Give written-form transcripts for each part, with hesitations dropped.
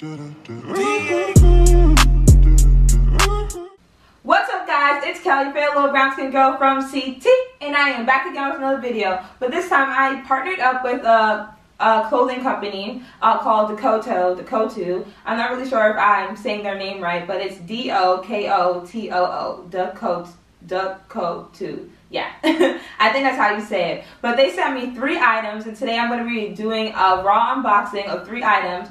What's up guys, it's Kelly, fair little brown skin girl from CT, and I am back again with another video. But this time I partnered up with a clothing company called Dokotoo. I'm not really sure if I'm saying their name right, but it's Dokotoo, Dokotoo. Yeah, I think that's how you say it. But they sent me 3 items, and today I'm going to be doing a raw unboxing of 3 items.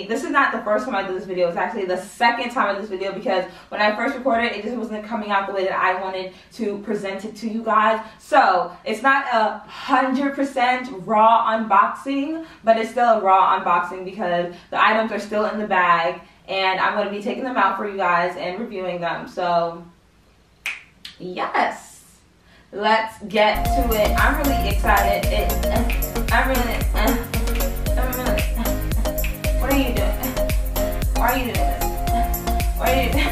This is not the first time I do this video, it's actually the second time I do this video, because when I first recorded it, just wasn't coming out the way that I wanted to present it to you guys. So, it's not a 100% raw unboxing, but it's still a raw unboxing because the items are still in the bag, and I'm going to be taking them out for you guys and reviewing them. So, yes, let's get to it. I'm really excited. What are you doing? Why are you doing this? Why are you doing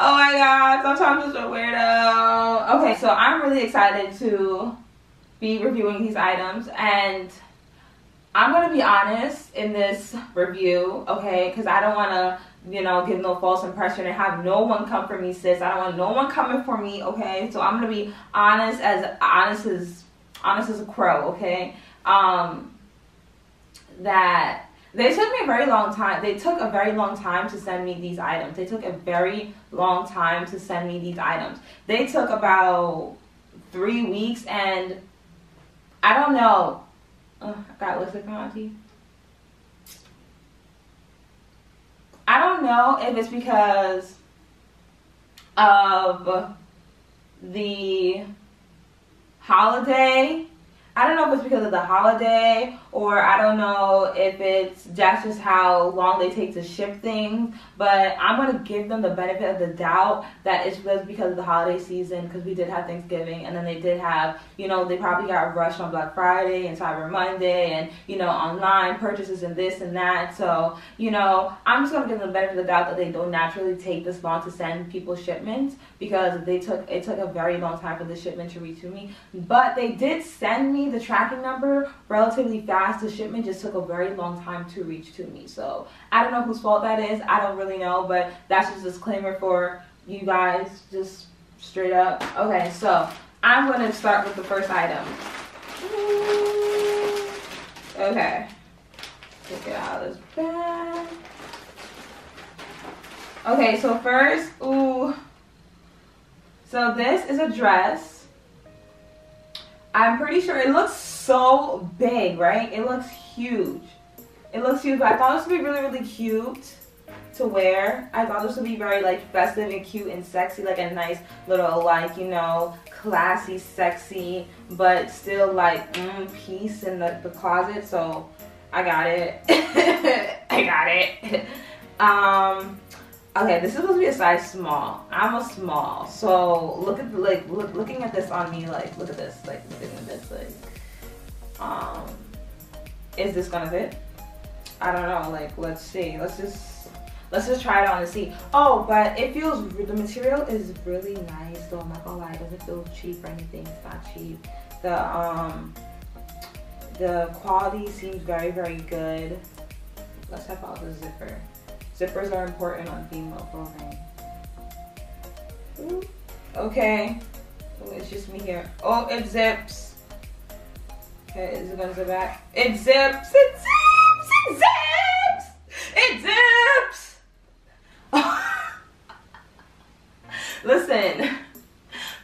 Oh my god, sometimes I'm just a weirdo. Okay, so I'm really excited to be reviewing these items, and I'm gonna be honest in this review, okay, because I don't want to, you know, give no false impression and have no one come for me, sis. I don't want no one coming for me, okay? So I'm gonna be honest as a crow, okay? That they took me a very long time. They took a very long time to send me these items. They took about 3 weeks, and I don't know. I got lipstick on my teeth. I don't know if it's because of the holiday. I don't know if it's because of the holiday, or I don't know if that's just how long they take to ship things, but I'm going to give them the benefit of the doubt that it was because of the holiday season, because we did have Thanksgiving, and then they did have, you know, they probably got rushed on Black Friday and Cyber Monday, and, you know, online purchases and this and that. So, you know, I'm just going to give them the benefit of the doubt that they don't naturally take this long to send people shipments, because it took a very long time for the shipment to reach to me. But they did send me the tracking number relatively fast. The shipment just took a very long time to reach to me. So I don't know whose fault that is. I don't really know, but that's just a disclaimer for you guys, just straight up. Okay, so I'm going to start with the first item. Okay, take it out of this bag. Okay, so first, so this is a dress. I'm pretty sure it looks so big, right? It looks huge. It looks huge, but I thought this would be really, really cute to wear. I thought this would be very, like, festive and cute and sexy, like a nice little, like, you know, classy, sexy, but still, like, piece in the closet. So I got it. I got it. Okay, this is supposed to be a size small. I'm a small, so look at looking at this on me, like, look at this, like, looking at this, like, is this gonna fit? I don't know. Like, let's see. Let's just try it on and see. Oh, but it feels, the material is really nice, though. I'm not gonna lie, it doesn't feel cheap or anything. It's not cheap. The quality seems very, very good. Let's check out the zipper. Zippers are important on female clothing. Ooh. Okay. Oh, it's just me here. Oh, it zips. Okay, is it gonna zip back? It zips! It zips! It zips! It zips! Listen,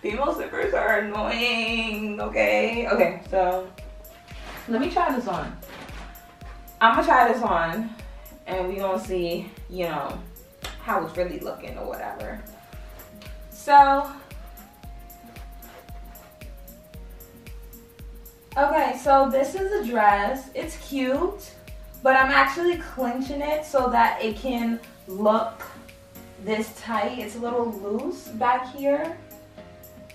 female zippers are annoying, okay? Okay, so let me try this on. I'm gonna try this on, and we gonna see, you know, how it's really looking or whatever. So, okay, so this is a dress. It's cute, but I'm actually clenching it so that it can look this tight. It's a little loose back here.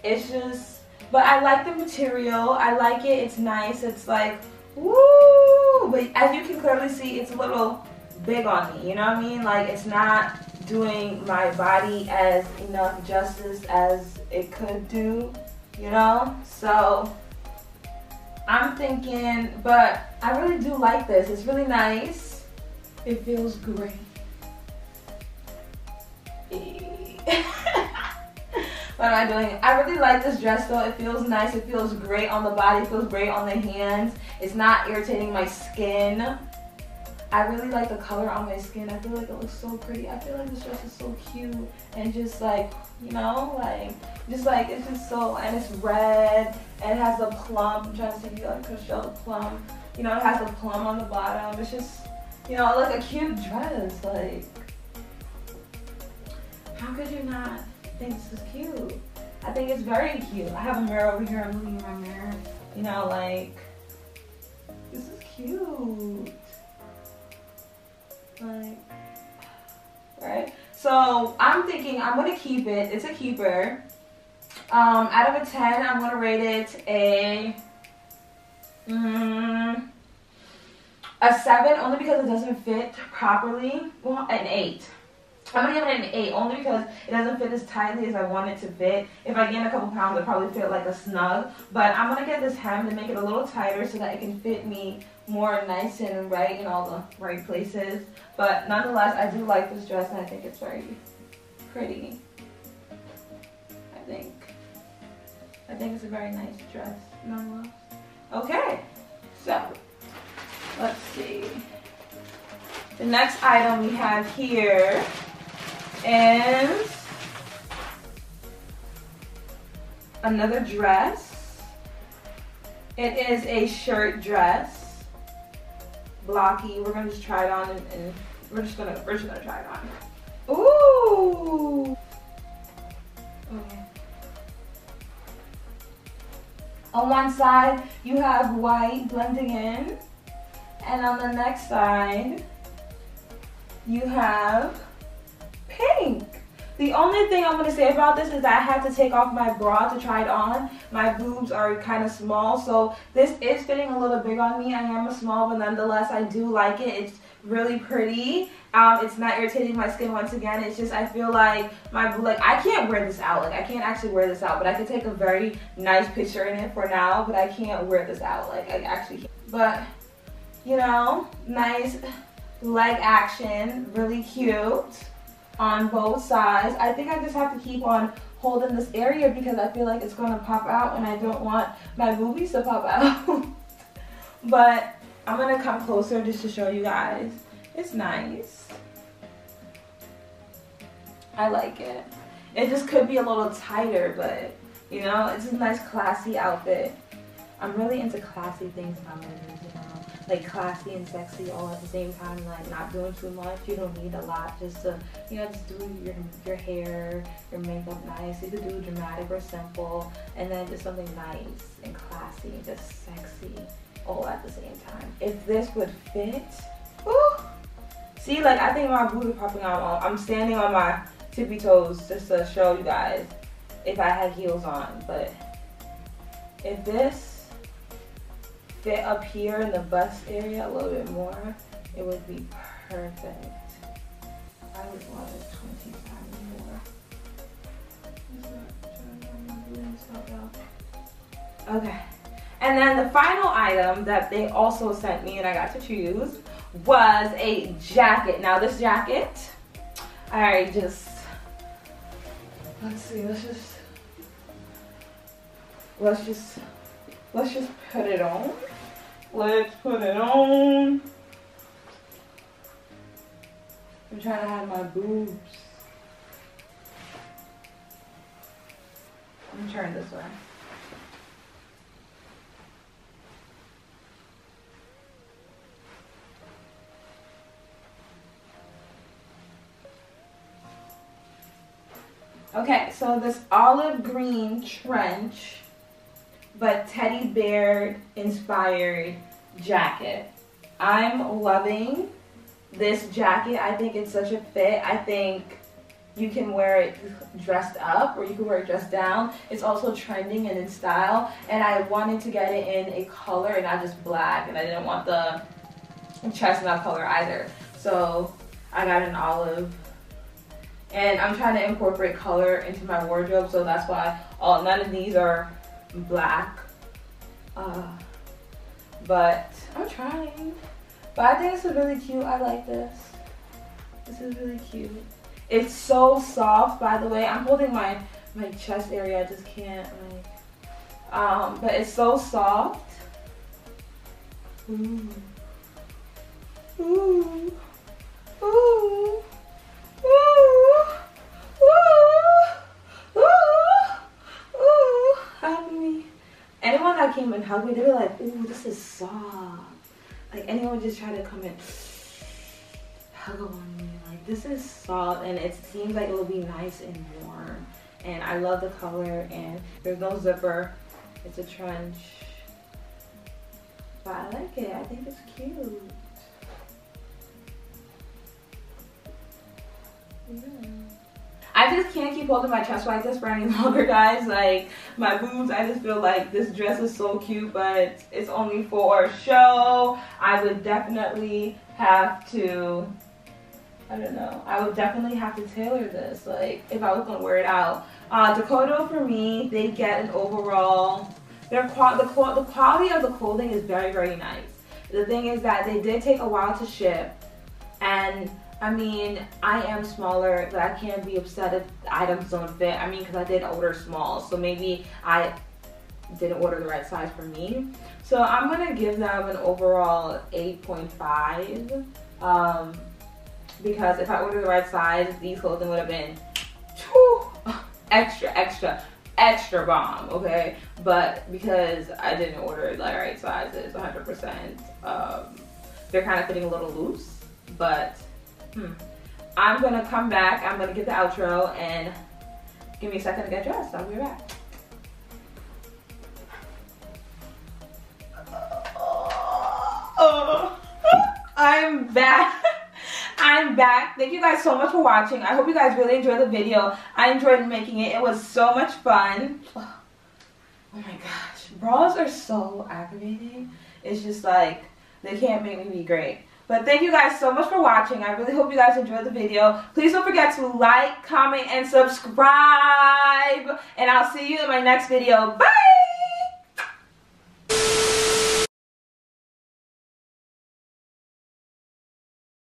It's just, but I like the material. I like it. It's nice. It's like, woo! But as you can clearly see, it's a little big on me, you know what I mean? Like, it's not doing my body as enough justice as it could do, you know? So I'm thinking, but I really do like this. It's really nice. It feels great. What am I doing? I really like this dress though. It feels nice. It feels great on the body. It feels great on the hands. It's not irritating my skin. I really like the color on my skin. I feel like it looks so pretty. I feel like this dress is so cute and just like, you know, like, just like, it's just so, and it's red and it has a plum. I'm trying to see if you like could show the plum. You know, it has a plum on the bottom. It's just, you know, like a cute dress. Like, how could you not think this is cute? I think it's very cute. I have a mirror over here. I'm looking in my mirror. You know, like, this is cute. Like, right? So I'm thinking I'm gonna keep it. It's a keeper. Out of a 10, I'm gonna rate it a 7, only because it doesn't fit properly. Well, an 8. I'm gonna give it an 8 only because it doesn't fit as tightly as I want it to fit. If I gain a couple pounds, it'll probably fit like a snug. But I'm gonna get this hem to make it a little tighter so that it can fit me more nice and right in all the right places. But nonetheless, I do like this dress and I think it's very pretty. I think it's a very nice dress nonetheless. Okay, so let's see. The next item we have here is another dress. It is a shirt dress, blocky. We're gonna just try it on and we're just gonna try it on. Ooh. Okay. On one side you have white blending in, and on the next side you have pink. The only thing I'm gonna say about this is that I had to take off my bra to try it on. My boobs are kind of small, so this is fitting a little big on me. I am a small, but nonetheless, I do like it. It's really pretty. It's not irritating my skin once again. It's just I feel like I can't wear this out. Like I can't actually wear this out, but I could take a very nice picture in it for now, but I can't wear this out. Like I actually can't. But you know, nice leg action, really cute on both sides. I think I just have to keep on holding this area because I feel like it's going to pop out and I don't want my boobies to pop out. But I'm going to come closer just to show you guys. It's nice. I like it. It just could be a little tighter, but you know, it's a nice classy outfit. I'm really into classy things nowadays, you know. Like classy and sexy all at the same time, like not doing too much. You don't need a lot, just to, you know, just do your hair, your makeup nice. You could do dramatic or simple, and then just something nice and classy and just sexy all at the same time. If this would fit, woo! See, like I think my booty popping out. I'm standing on my tippy toes just to show you guys if I had heels on, but if this fit up here in the bust area a little bit more, it would be perfect. I would want it 20 times more. Okay. And then the final item that they also sent me and I got to choose was a jacket. Now this jacket, let's see, let's just put it on. Let's put it on. I'm trying to hide my boobs. Let me turn this way. Okay, so this olive green trench but teddy bear inspired jacket. I'm loving this jacket. I think it's such a fit. I think you can wear it dressed up or you can wear it dressed down. It's also trending and in style, and I wanted to get it in a color and not just black, and I didn't want the chestnut color either. So I got an olive, and I'm trying to incorporate color into my wardrobe, so that's why none of these are black. but I'm trying. But I think this is really cute. I like this. This is really cute. It's so soft, by the way. I'm holding my chest area. I just can't, like, but it's so soft. Ooh. Ooh. Ooh. Ooh. Ooh. Ooh. Hug me. Anyone that came and hugged me, they were like, ooh, this is soft. Like, anyone would just try to come and hug on me. Like, this is soft, and it seems like it will be nice and warm. And I love the color, and there's no zipper. It's a trench. But I like it. I think it's cute. Yeah. I just can't keep holding my chest like this for any longer, guys. Like, my boobs, I just feel like this dress is so cute, but it's only for show. I would definitely have to, I don't know, I would definitely have to tailor this, like, if I was going to wear it out. Dokotoo, for me, they get an overall, the quality of the clothing is very, very nice. The thing is that they did take a while to ship, and I mean, I am smaller, but I can't be upset if the items don't fit. I mean, because I did order small, so maybe I didn't order the right size for me. So I'm going to give them an overall 8.5. Because if I ordered the right size, these clothing would have been extra bomb, okay? But because I didn't order the right sizes 100%, they're kind of fitting a little loose, but I'm gonna come back. I'm gonna get the outro, and give me a second to get dressed. I'll be back. I'm back. I'm back. Thank you guys so much for watching. I hope you guys really enjoyed the video. I enjoyed making it. It was so much fun. Oh my gosh. Bras are so aggravating. It's just like, they can't make me be great. But thank you guys so much for watching. I really hope you guys enjoyed the video. Please don't forget to like, comment, and subscribe. And I'll see you in my next video. Bye!